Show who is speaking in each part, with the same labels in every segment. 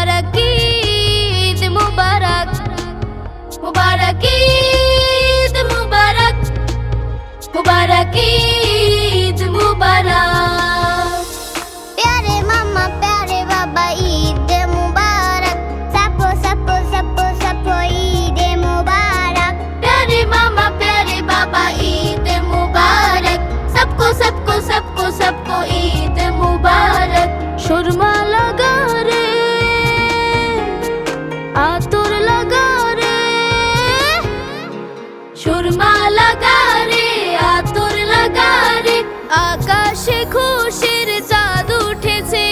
Speaker 1: মুবারক ঈদ মুবারক, মুবারক ঈদ মুবারক, মুবারক ঈদ মুবারক।
Speaker 2: प्यारे मामा प्यारे बाबा ईद मुबारक, सबको सबको सबको सबको ईद मुबारक।
Speaker 1: प्यारे मामा प्यारे बाबा ईद मुबारक, सबको सबको सबको सबको ईद मुबारक। सुरमा लगा रे, आतुर लगा रे, सुरमा लगा रे, आतुर लगा रे। आकाशे খুশির চাঁদ উঠেছে,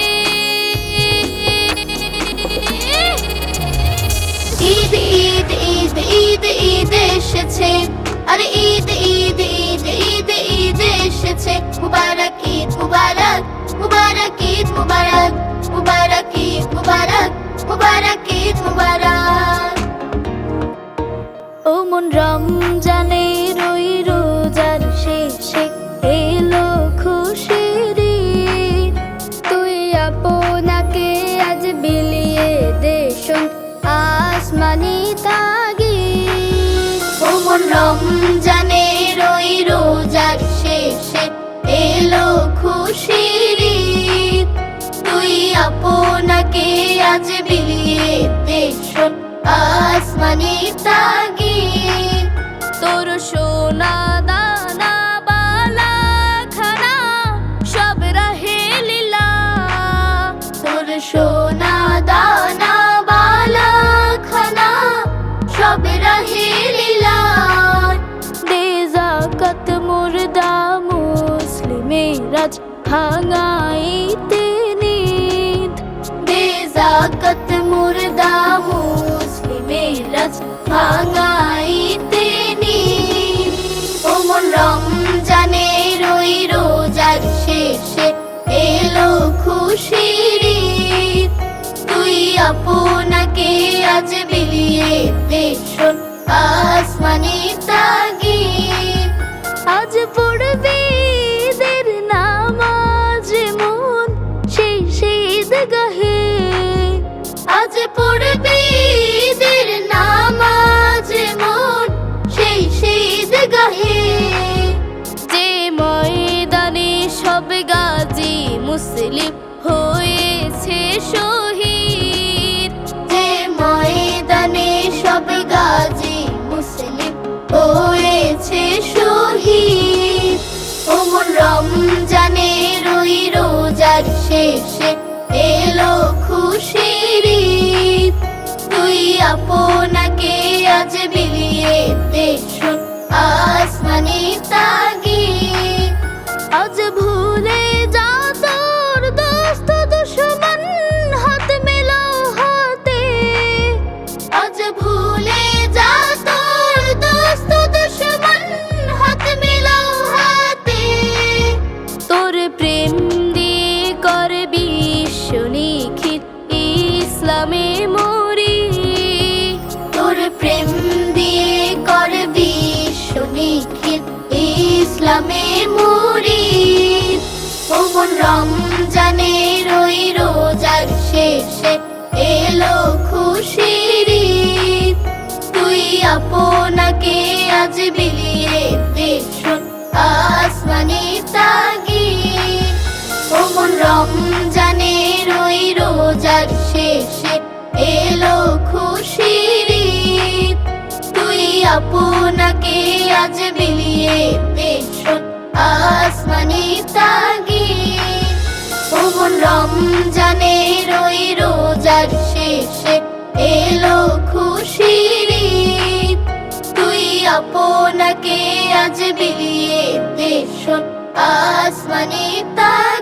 Speaker 1: ঈদ ঈদ ঈদ ঈদ ঈদ এসেছে, আরে ঈদ ঈদ ঈদ ঈদ ঈদ এসেছে। মুবারক ঈদ মুবারক, মুবারক ঈদ মুবারক, মুবারক ঈদ মুবারক, মুবারক ঈদ মুবারক। ও মন রমজানের ওই রোজার শেষে এলো খুশির ঈদ, তুই আপনাকে আজ বিলিয়ে দে শোন আসমানি তাগিদ। ও মন রমজানের ওই রোজার শেষে এলো খুশির ঈদ, তুই আপনাকে আজ বিলিয়ে দে শোন আসমানি তাগিদ। তোর সোনা দানা বালা খানা সব রাহে লীলা, তোর সোনা দানা বালা খানা সব রাহে লীলা। দে যাকাত মুর্দা মুসলিমের আজ ভাঙাইতে নিদ, দে যাকাত মুর্দা মুসলিমের আজ ভাঙাইতে নিদ। ও মন রমজানের ওই রোজার শেষে এলো খুশির ঈদ, তুই আপনাকে আজ বিলিয়ে দে শোন আসমানি তাগিদ। আজ পড়বে ঈদের নামাজ মন সেই ঈদগাহে, আজ পড়বে ঈদের নামাজ মন সেই ঈদগাহে। যে ময়দানে সব গাজী মুসলিম হয়েছে শহীদ, যে ময়দানে সব গাজী মুসলিম হয়েছে শহীদ। ও মন রমজানের ওই রোজার শেষে এলো খুশির ঈদ, তুই আপনাকে আজ বিলিয়ে দে শোন আসমানি তাগিদ। আজ ভুলে যা তোর দোস্ত দুশমন হাত মেলাও হাতে, আজ ভুলে যা তোর দোস্ত দুশমন হাত মেলাও হাতে। তোর প্রেম দিয়ে কর বিশ্ব নিখিত ইসলামে মরি, তোর প্রেম দিয়ে কর বিশ্ব নিখিত ইসলামে মরি। ও মন রমজানের ওই রোজার শেষে এলো খুশির ঈদ, তুই আপনাকে আজ বিলিয়ে দে শোন আসমানি তাগিদ। ও মন রমজানের ওই রোজার শেষে এলো খুশির ঈদ, তুই আপনাকে আজ বিলিয়ে দে শোন আসমানি তাগিদ। ও মন রমজানের ওই রোজার শেষে এলো খুশির ঈদ, তুই আপনাকে আজ বিলিয়ে দে শোন আসমানি তাগিদ।